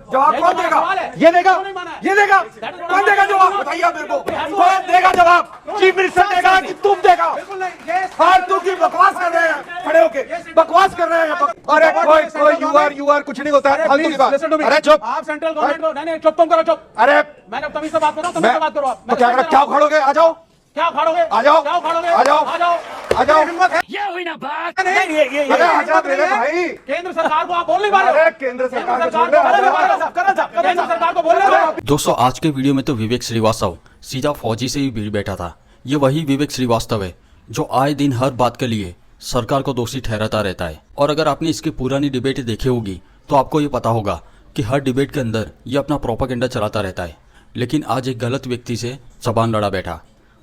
जवाब कौन देगा? ये देगा, ये देगा, कौन देगा जवाब? बताइए आप मेरे को, कौन देगा जवाब? चीफ मिनिस्टर देगा कि तुम देगा? फालतू की बकवास कर रहे हैं, खड़े होके बकवास कर रहे हैं। अरे कोई यू आर कुछ नहीं होता है, फालतू की बात। अरे चुप, आप सेंट्रल गवर्नमेंट को नहीं चुप, तुम करो चुप। अरे मैंने तमीज से बात कर रहा हूं, तुम से बात करो आप। तो क्या खड़ोगे? आ जाओ, क्या खड़ोगे? आ जाओ, क्या खड़ोगे? आ जाओ, आ जाओ, आ जाओ। ये हुई ना बात। अरे आजा मेरे भाई, केंद्र सरकार को आप बोल नहीं पा रहे हो। अरे केंद्र सरकार को छोड़ केंद्र सरकार को बोल रहे हो। दोस्तों आज के वीडियो में तो विवेक श्रीवास्तव सीधा फौजी से ही भीड़ बैठा था। ये वही विवेक श्रीवास्तव है जो आए दिन हर बात के लिए सरकार को दोषी ठहराता रहता है। और अगर आपने इसकी पुरानी डिबेट देखी होगी तो आपको ये पता होगा कि हर डिबेट के अंदर ये अपना प्रोपेगेंडा चलाता रहता है। लेकिन आज एक गलत व्यक्ति से जबान लड़ा बैठा।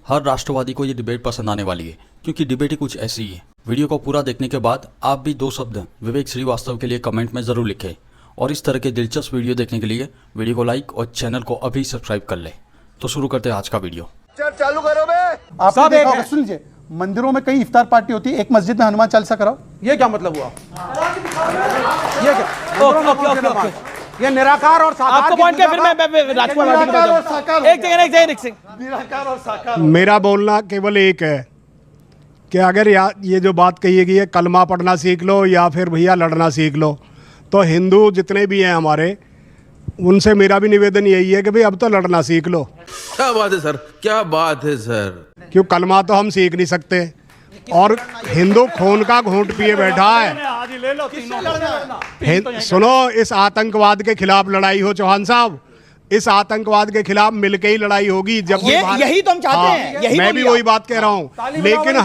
हर राष्ट्रवादी को ये डिबेट पसंद आने वाली है क्योंकि डिबेट ही कुछ ऐसी है। वीडियो को पूरा देखने के बाद आप भी 2 शब्द विवेक श्रीवास्तव के लिए कमेंट में जरूर लिखें। और इस तरह के दिलचस्प वीडियो देखने के लिए वीडियो को लाइक और चैनल को अभी सब्सक्राइब कर ले। तो शुरू करते हैं आज का वीडियो। चालू करो बे। आपने देखा होगा, सुन लीजिए, मंदिरों में कई इफ्तार पार्टी होती है, एक मस्जिद में हनुमान चालीसा कराओ। ये क्या मतलब हुआ? ये क्या? ओके। ये निराकार और साकार आपको पॉइंट क्या? फिर मैं राजकुमार एक सेकंड। मेरा बोलना केवल एक है कि अगर ये जो बात कही गई है कलमा पढ़ना सीख लो या फिर भैया लड़ना सीख लो, तो हिंदू जितने भी हैं हमारे, उनसे मेरा भी निवेदन यही है कि भाई अब तो लड़ना सीख लो। क्या बात है सर, क्या बात है सर। क्यों कलमा तो हम सीख नहीं सकते और हिंदू खून का घूंट पिए बैठा है। सुनो, इस आतंकवाद के खिलाफ लड़ाई हो चौहान साहब, इस आतंकवाद के खिलाफ मिलके ही लड़ाई होगी। जब यही तो हम चाहते हैं, यही मैं भी वही बात कह रहा हूँ। लेकिन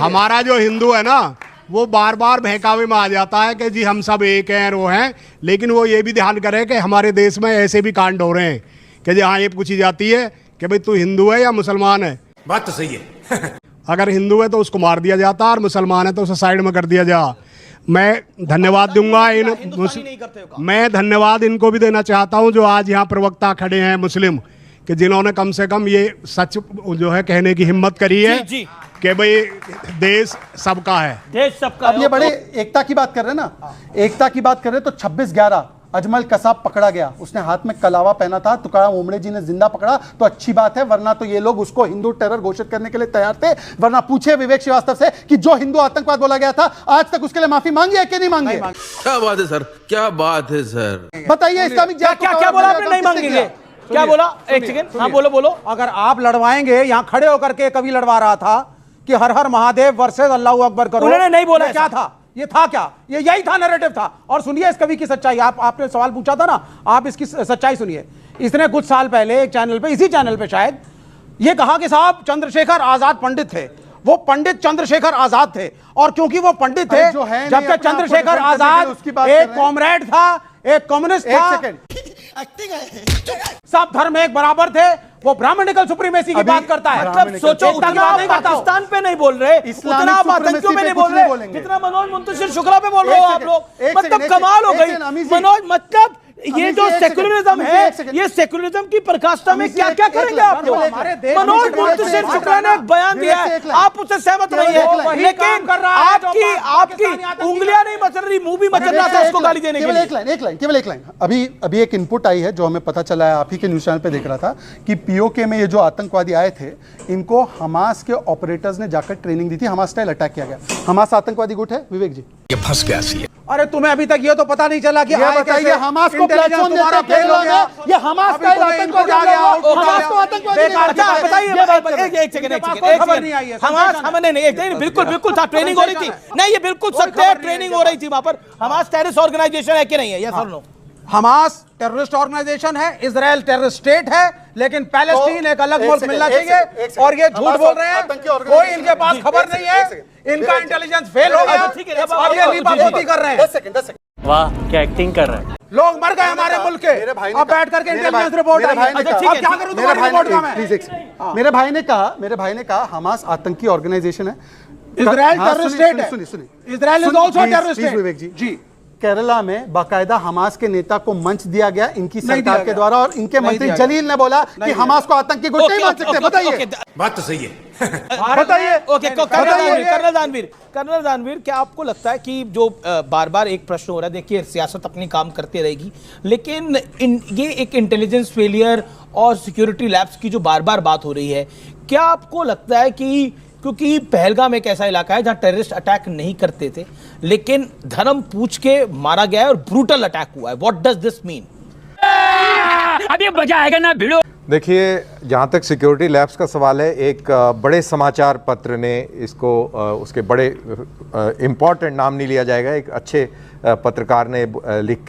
हमारा जो हिंदू है ना, वो बार बार बहकावे में आ जाता है कि जी हम सब एक हैं, वो हैं। लेकिन वो ये भी ध्यान करे कि हमारे देश में ऐसे भी कांड हो रहे हैं कि जी हाँ, ये पूछी जाती है कि भाई तू हिंदू है या मुसलमान है। बात तो सही है। अगर हिंदू है तो उसको मार दिया जाता और मुसलमान है तो उसे साइड में कर दिया जा। मैं धन्यवाद दूंगा मैं धन्यवाद इनको भी देना चाहता हूं जो आज यहाँ प्रवक्ता खड़े हैं मुस्लिम, कि जिन्होंने कम से कम ये सच जो है कहने की हिम्मत करी है कि भाई देश सबका है, देश सबका। अब ये बड़े एकता की बात कर रहे हैं ना, एकता की बात कर रहे हैं, तो 26/11 अजमल कसाब पकड़ा गया, उसने हाथ में कलावा पहना था, तुकाराम ओमड़े जी ने जिंदा पकड़ा तो अच्छी बात है, वरना तो ये लोग उसको हिंदू टेरर घोषित करने के लिए तैयार थे। वरना पूछे विवेक श्रीवास्तव से कि जो हिंदू आतंकवाद बोला गया था आज तक उसके लिए माफी मांगी है कि नहीं मांगी? क्या बात है सर, क्या बात है सर। बताइए इस्लामिक जिहाद क्या बोला आपने? नहीं मांगेंगे? क्या बोला? एक सेकंड, हाँ बोलो। अगर आप लड़वाएंगे, यहाँ खड़े होकर के कवि लड़वा रहा था कि हर हर महादेव वर्सेस अल्लाह अकबर करो, उन्होंने नहीं बोला। क्या था? ये था क्या? ये यही था, नैरेटिव था। और सुनिए इस कवि की सच्चाई। आपने सवाल पूछा था ना, आप इसकी सच्चाई सुनिए। इसने कुछ साल पहले एक चैनल पे, इसी चैनल पे शायद, ये कहा कि साहब चंद्रशेखर आजाद पंडित थे, वो पंडित चंद्रशेखर आजाद थे। और क्योंकि वो पंडित थे, जबकि चंद्रशेखर आजाद एक कॉमरेड था, एक कम्युनिस्ट था, सब धर्म एक बराबर थे, वो ब्राह्मणिकल सुप्रीमेसी की बात करता है। मतलब सोचो, उतना पाकिस्तान पे नहीं बोल रहे, उतना आप आतंकियों पे नहीं बोल रहे, जितना मनोज मुंतशिर शुक्ला पे बोल रहे हो आप लोग। मतलब कमाल हो गई मनोज। मतलब ये जो सेकुलरिज्म है, ये सेकुलरिज्म की पराकाष्ठा में क्या क्या करेंगे आप लोग? मनोज मुंतशिर शुक्ला ने एक बयान दिया है, आप उससे सहमत नहीं है, लेकिन आपकी उंगलियां नहीं मचल रही, मुंह भी मचल रहा था उसको गाली देने के लिए। केवल एक लाइन। अभी एक इनपुट आई है जो हमें पता चला है, आप ही के न्यूज़ चैनल पे देख रहा था कि पीओके में ये जो आतंकवादी आए थे, इनको हमास के ऑपरेटर्स ने जाकर ट्रेनिंग दी थी, हमास स्टाइल अटैक किया गया। हमास आतंकवादी गुट है विवेक जी? ये फंस गया सी। अरे तुम्हें अभी तक ये तो पता नहीं चला कि बताइए हमास को प्लेटफॉर्म देता है, ये हमास का आतंकवादी आ गया, हमास को आतंकवादी बताइए। हमास हमने नहीं, बिल्कुल था, ट्रेनिंग हो रही थी। नहीं, ये बिल्कुल सत्य है, ट्रेनिंग हो रही थी वहां पर। हमास टेररिस्ट ऑर्गेनाइजेशन है कि नहीं है? यस और नो? हमास टेररिस्ट ऑर्गेनाइजेशन है, इजराइल टेररिस्ट स्टेट है, लेकिन पैलेस्टीन एक अलग मुल्क मिलना चाहिए। और ये झूठ बोल रहे हैं, कोई इनके पास खबर नहीं है, इनका इंटेलिजेंस फेल हो गया और ये लीपापोती कर रहे हैं। वाह, क्या एक्टिंग कर रहे हैं। लोग मर गए हमारे मुल्क के, अब बैठ करके इंटेलिजेंस रिपोर्ट आई है। क्या करूं तुम्हारी रिपोर्ट का मैं? मेरे भाई ने कहा हमास आतंकी ऑर्गेनाइजेशन है, इजराइल टेररिस्ट स्टेट है। सुनिए Israel is also terrorist state. Vivek ji, Kerala में बाकायदा हमास के नेता को मंच दिया गया इनकी नहीं दिया सरकार के गया। द्वारा, और इनके नहीं मंत्री दिया गया। जलील ने बोला कि हमास को आतंकी गुट नहीं मान सकते। बताइए, बात तो सही है। बताइए। ओके, कर्नल दानवीर, क्या आपको लगता है कि जो बार बार एक प्रश्न हो रहा है, देखिए सियासत अपनी काम करती रहेगी, लेकिन ये एक इंटेलिजेंस फेलियर और सिक्योरिटी लैब्स की जो बार बार बात हो रही है, क्या आपको लगता है कि क्योंकि पहलगाम एक ऐसा इलाका है जहां टेररिस्ट अटैक नहीं करते थे, लेकिन धर्म पूछ के मारा गया है और ब्रूटल अटैक हुआ है, व्हाट डज दिस मीन? अब ये मजा आएगा ना भिड़ो। देखिए, जहाँ तक सिक्योरिटी लैब्स का सवाल है, एक बड़े समाचार पत्र ने इसको उसके बड़े इम्पॉर्टेंट नाम नहीं लिया जाएगा, एक अच्छे पत्रकार ने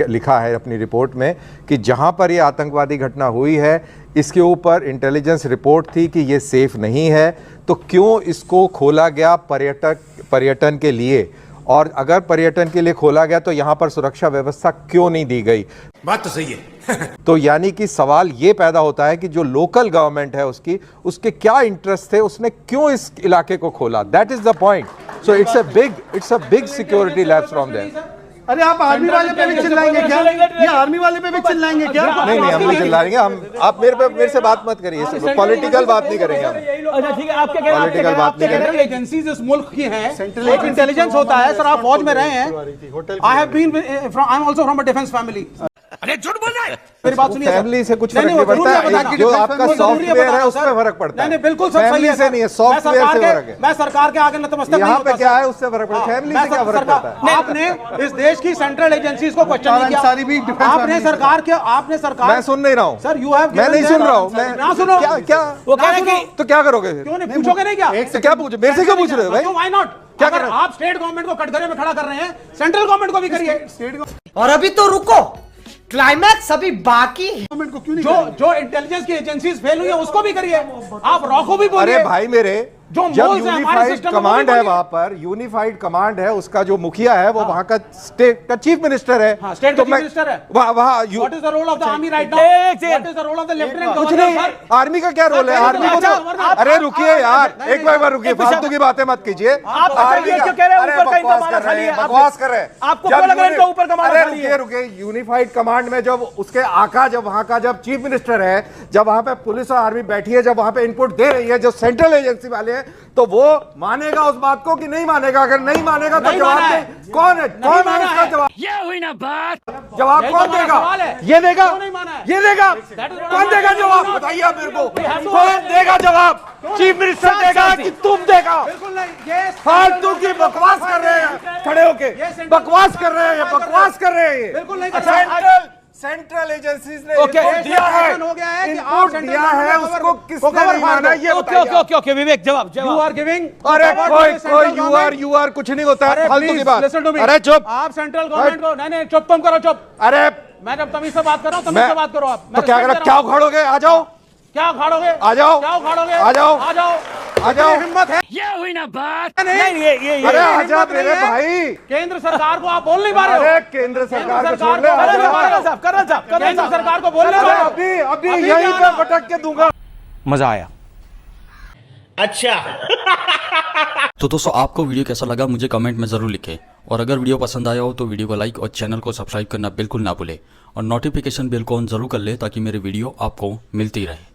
लिखा है अपनी रिपोर्ट में कि जहाँ पर ये आतंकवादी घटना हुई है इसके ऊपर इंटेलिजेंस रिपोर्ट थी कि ये सेफ नहीं है, तो क्यों इसको खोला गया पर्यटन के लिए, और अगर पर्यटन के लिए खोला गया तो यहाँ पर सुरक्षा व्यवस्था क्यों नहीं दी गई। बात तो सही है। तो यानी कि सवाल ये पैदा होता है कि जो लोकल गवर्नमेंट है उसके क्या इंटरेस्ट थे, उसने क्यों इस इलाके को खोला, that is the point. So it's a big security labs from there. अरे आप आर्मी वाले पे भी चिल्लाएंगे क्या? ये आर्मी वाले पे भी चिल्लाएंगे क्या? नहीं, हम नहीं चिल्लाएंगे, आप मेरे से बात मत करिए, पॉलिटिकल बात नहीं करेंगे हम। अच्छा ठीक है, आपके पॉलिटिकल बात नहीं करेंगे। एजेंसीज इस मुल्क की हैं, एक इंटेलिजेंस होता है। सर, आप फौज में रहे हैं, I have been I am also from a defence family. अरे झूठ बोल रहा है। मेरी बात सुनिए, फैमिली से कुछ नहीं, फर्क नहीं, नहीं जरूरी है पड़ता बताना। है, जो आपका जरूरी सॉफ्टवेयर है बताना, उसमें सर। फर्क पड़ता है। नहीं, बिल्कुल सब सही फैमिली है, से नहीं है, मैं सॉफ्टवेयर से सरकार फर्क है। मैं सरकार के आगे नतमस्तक नहीं यहाँ होता, पे क्या सर। है उससे फर्क पड़ता है, फैमिली मैं से क्या फर्क सरकार- पड़ता है। आपने इस देश की सेंट्रल एजेंसीज को क्वेश्चन नहीं किया। अंसारी भी defense आपने family से सरकार के आपने सरकार मैं सुन नहीं रहा हूँ सर, यू हैव मैं नहीं सुन रहा हूँ, ना सुनो, क्या वो कह रहे हैं कि तो क्या करोगे फिर? क्यों नहीं पूछोगे? नहीं क्या तो क्या पूछ, मेरे से क्यों पूछ रहे हो भाई? Why not? क्या अगर कर रहे हो? आप स्टेट गवर्नमेंट को कटघरे में खड़ा कर रहे हैं, सेंट्रल गवर्नमेंट को भी करिए। और अभी तो रुको, क्लाइमैक्स अभी बाकी है। जो इंटेलिजेंस की एजेंसीज फेल हुई है उसको भी करिए। आप रॉ को भी बोलिए। अरे भाई मेरे, जो जब मोल्स हैं हमारे यूनिफाइड सिस्टम में, कमांड वो भी है बोलिए। वहां पर, यूनिफाइड कमांड है, उसका जो मुखिया है वो वहां का स्टेट का चीफ मिनिस्टर है। हाँ, स्टेट का चीफ मिनिस्टर है। वहाँ what is the role of the army right now? एक second. What is the role of the lieutenant कुछ गवर्नर? नहीं, आर्मी का क्या रोल है? आर्मी को तो, अरे रुकिए यार, एक बार रुकिए, फालतू की बातें मत कीजिए। आप आर्मी ये का- क्यों कह रहे हैं अरे ऊपर का इनका बकवास मामला कर रहे खाली हैं, है? बकवास कर रहे हैं। आपको जब क्यों लग रहा है यूनि- इनका ऊपर का मामला अरे खाली है? रुकिए, यूनिफाइड कमांड में जब उसके आका, जब वहां का जब चीफ मिनिस्टर है, जब वहां पे पुलिस और आर्मी बैठी है, जब वहां पे इनपुट दे रही है जो सेंट्रल एजेंसी वाले हैं, तो वो मानेगा उस बात को कि नहीं मानेगा? अगर नहीं मानेगा तो नहीं जवाब माना दे। है। कौन है माना इसका है। जवाब? ये हुई ना बात। जवाब यही कौन तो हमारा देगा? सवाल है। ये देगा, क्यों नहीं माना है? ये देगा, That is what कौन I'm देगा asking जवाब? you. बताइए आप मेरे को, We have to कौन ask. देगा जवाब? चीफ मिनिस्टर देगा कि तुम देगा? बिल्कुल नहीं, ये फालतू की बकवास कर रहे हैं खड़े होके, बकवास कर रहे हैं, ये बकवास कर रहे हैं ये। बिल्कुल नहीं। सेंट्रल एजेंसीज ने ओके, इनपुट दिया है, हो गया है कि आप इनपुट सेंट्रल दिया है, गवर्नमेंट उसको को किसने cover नहीं फाड़ माना दो। ये ओके बताइए ओके आप। ओके ओके, विवेक जवाब You जवाब। are giving अरे cover to the कोई central government. यू आर कुछ नहीं होता है, अरे फालतू की please, बात। listen to me. अरे चुप। आप सेंट्रल गवर्नमेंट को नहीं नहीं चुप, तुम करो चुप। अरे मैं जब तमीज से बात कर रहा हूँ तमीज मैं से बात करो आप। तो क्या respect करो, दे क्या रहा हूँ। उखाड़ोगे? आ जाओ, क्या उखाड़ोगे? आ जाओ, क्या उखाड़ोगे? आ जाओ, आ जाओ, आ जाओ। इतनी हिम्मत है? ये हुई ना बात। नहीं ये अरे आ जा हिम्मत मेरे नहीं है। भाई। केंद्र सरकार को आप बोल नहीं पा रहे अरे हो। केंद्र सरकार को सरकार छोड़ ले, को- आ अरे जा। केंद्र सरकार को बोल नहीं अरे पा रहे हो। अभी अभी यहीं क्या पे पटक के दूंगा। मजा आया। तो दोस्तों, आपको वीडियो कैसा लगा मुझे कमेंट में ज़रूर लिखें, और अगर वीडियो पसंद आया हो तो वीडियो को लाइक और चैनल को सब्सक्राइब करना बिल्कुल ना भूलें, और नोटिफिकेशन बेल को ऑन ज़रूर कर ले ताकि मेरे वीडियो आपको मिलती रहे।